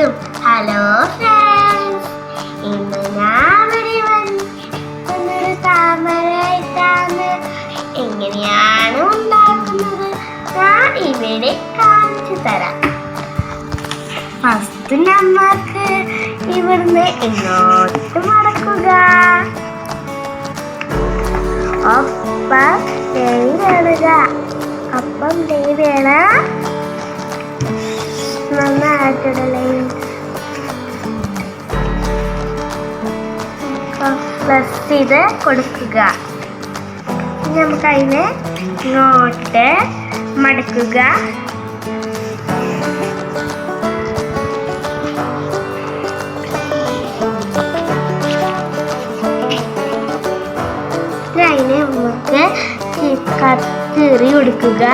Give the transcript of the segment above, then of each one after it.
പാട്ടും. Hello friends, ഇന്ന് ഞാൻ വന്നൊരു താമരയിട്ടാണ്. എങ്ങനെയാണ് ഉണ്ടാക്കുന്നത് ഞാൻ ഇവിടെ കാണിച്ചു തരാം. ഫസ്റ്റ് നമുക്ക് ഇവിടുന്ന് ഇങ്ങോട്ട് മടക്കുക. ഒപ്പം എഴുതുക. അപ്പം വേണം നന്നായിട്ടിടലേ. പ്ലസ് ചെയ്ത് കൊടുക്കുക. നമുക്ക് അതിനെ ഇങ്ങോട്ട് മടക്കുക. അതിനെ നമുക്ക് കീറി കൊടുക്കുക.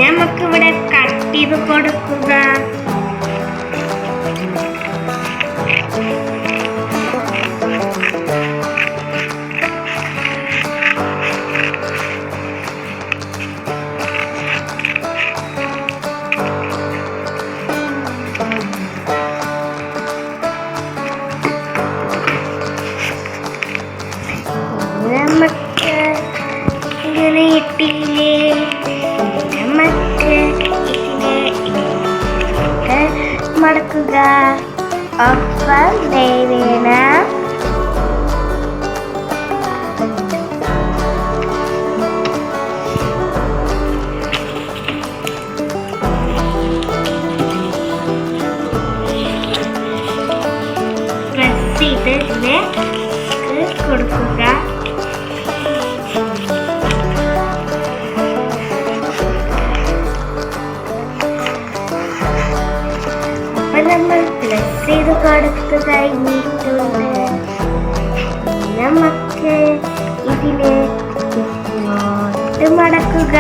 നമുക്കിവിടെ കട്ട് ചെയ്ത് കൊടുക്കുക. നമുക്ക് ഇങ്ങനെ ഇട്ടില്ലേ, നമുക്ക് ഇതിനെ മടക്കുക. ഒപ്പം വേണം പ്രസ് ചെയ്ത് ഇതിനെ കൊടുക്കുക. നമ്മൾ പ്ലസ് ചെയ്ത് കൊടുത്തു കഴിഞ്ഞിട്ടുണ്ട്. നമുക്ക് ഇതിനെ ഇങ്ങോട്ട് മടക്കുക.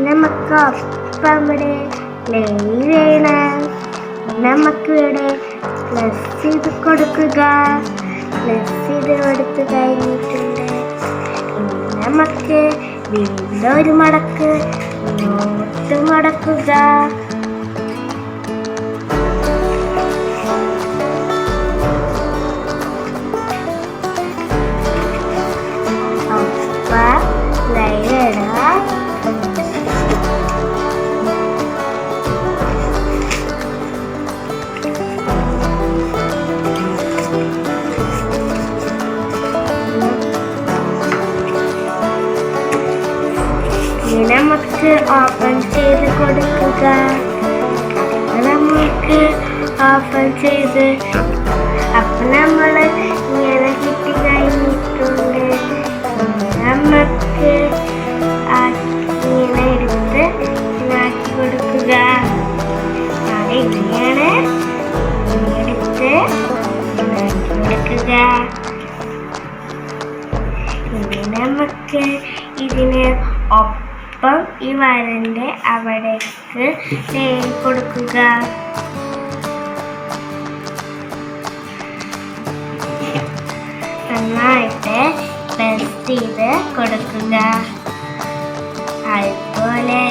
നമുക്ക് ഒപ്പം ഇവിടെ ലൈൻ വേണം. നമുക്കിവിടെ പ്ലസ് ചെയ്ത് കൊടുക്കുക. പ്ലസ് ചെയ്ത് കൊടുത്തു കഴിഞ്ഞിട്ടുണ്ട്. നമുക്ക് വീണ്ടും ഒരു മടക്ക് ഇങ്ങോട്ട് മടക്കുക. നമുക്ക് ഓപ്പൺ ചെയ്ത് കൊടുക്കുക. നമുക്ക് ഓപ്പൺ ചെയ്ത് അപ്പം നമ്മൾ ഇങ്ങനെ കിട്ടി കഴിഞ്ഞിട്ടുണ്ട്. നമുക്ക് ഇങ്ങനെ എടുത്ത് ആക്കി കൊടുക്കുക. ഇങ്ങനെയാണ് എടുത്ത് ആക്കി കൊടുക്കുക. ഇനി നമുക്ക് ഇതിനെ ഒപ്പം ഈ വരൻ്റെ അവിടേക്ക് തേടി കൊടുക്കുക. നന്നായിട്ട് പ്രസ് ചെയ്ത് കൊടുക്കുക. അതുപോലെ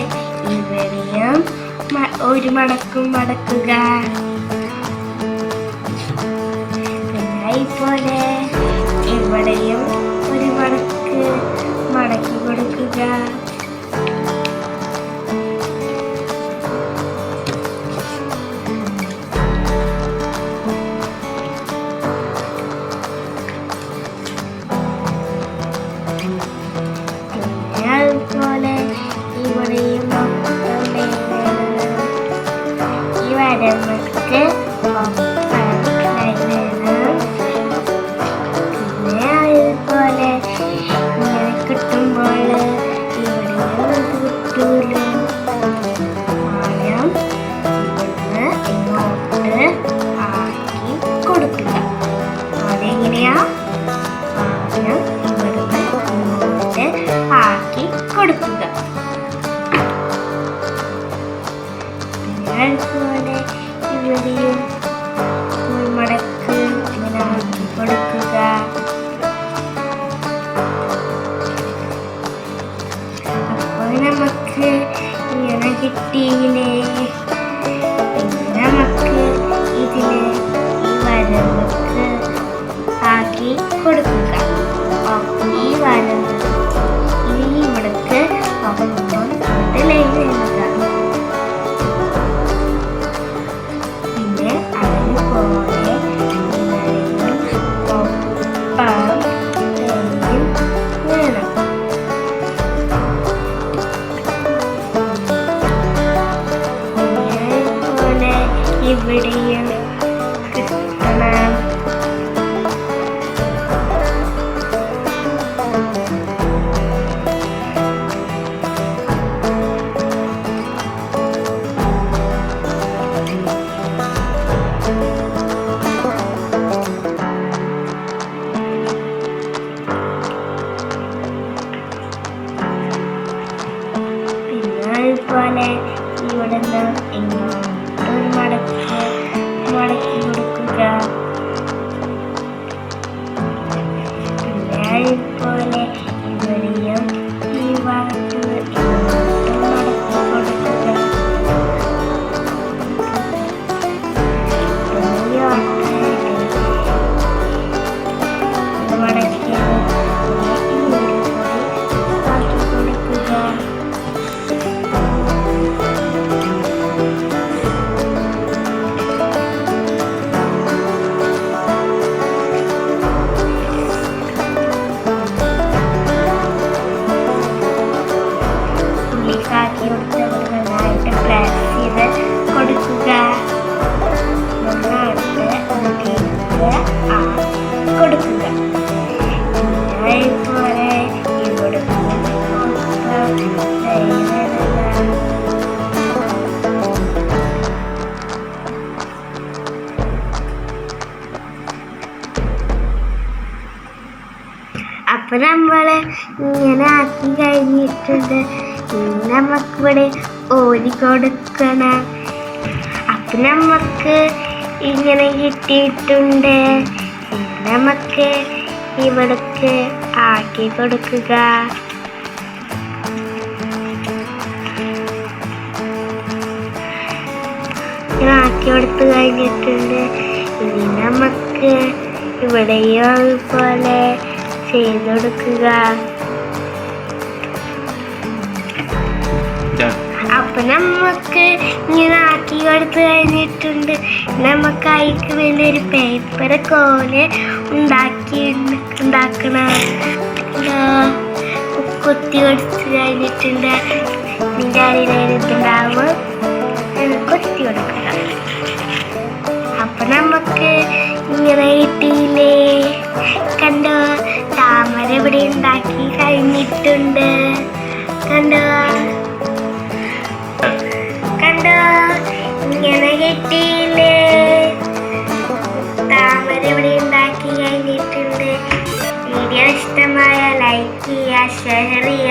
ഇവിടെയും ഒരു മടക്കും മടക്കുക. ഇതുപോലെ ഇവിടെയും ഒരു മടക്ക് മടക്കി കൊടുക്കുക. അതുപോലെ ഇവിടെയും ഈ വരമ്പക്ക് പിന്നെ അതുപോലെ ഇങ്ങനെ കിട്ടുമ്പോൾ ഇവിടെ നമുക്ക് ആക്കി കൊടുക്കുക. ഈ വരുന്നത് ഇനി ഇവിടേക്ക് ഒപ്പം ലൈൻ എഴുതുക. പിന്നെ അതുപോലെ ഇവിടെയും കിട്ടണം. പിന്നെ അതുപോലെ ഇവിടെ നിന്ന് മടക്കി കൊടുക്കുക. പിന്നെ അതുപോലെ ഇവിടെയും ഈ ഭാഗത്ത് മടക്കി കൊടുക്കുക. മടക്കി ആക്കി കൊടുക്കുക. നന്നായിട്ട് പ്രസ് ചെയ്ത് കൊടുക്കുക. നന്നായിട്ട് കൊടുക്കുക. അതുപോലെ ഇവിടെ അപ്പൊ നമ്മള് ഇങ്ങനെ ആക്കി കഴിഞ്ഞിട്ടുണ്ട്. നമുക്കിവിടെ ഓരി കൊടുക്കണം. അപ്പൊ നമുക്ക് ഇങ്ങനെ കിട്ടിയിട്ടുണ്ട്. നമുക്ക് ഇവിടേക്ക് ആക്കി കൊടുക്കുക. ഇങ്ങനെ ആക്കി കൊടുത്ത് കഴിഞ്ഞിട്ടുണ്ട്. ഇനി നമുക്ക് ഇവിടെയും അതുപോലെ ചെയ്ത് കൊടുക്കുക. അപ്പൊ നമുക്ക് ഇങ്ങനെ ആക്കി കൊടുത്ത് കഴിഞ്ഞിട്ടുണ്ട്. നമുക്ക് അതിക്ക് വേണ്ടി ഒരു പേപ്പർ കോല് ഉണ്ടാക്കണം. കൊത്തി കൊടുത്ത് കഴിഞ്ഞിട്ടുണ്ട്. ഇതിൻ്റെ അടിയിലുണ്ടാവും കൊത്തി കൊടുക്കുക. അപ്പൊ നമുക്ക് ഇങ്ങനെ കിട്ടിയില്ലേ? കണ്ടോ, താമര ഇവിടെ ഉണ്ടാക്കി കഴിഞ്ഞിട്ടുണ്ട്. കണ്ടോ ഇങ്ങനെ കിട്ടിയില്ലേ? താമര ഇവിടെ ഉണ്ടാക്കി കഴിഞ്ഞിട്ടുണ്ട്. വീഡിയോ ഇഷ്ടമായ ലൈക്ക് ചെയ്യുക, ഷെയർ ചെയ്യുക.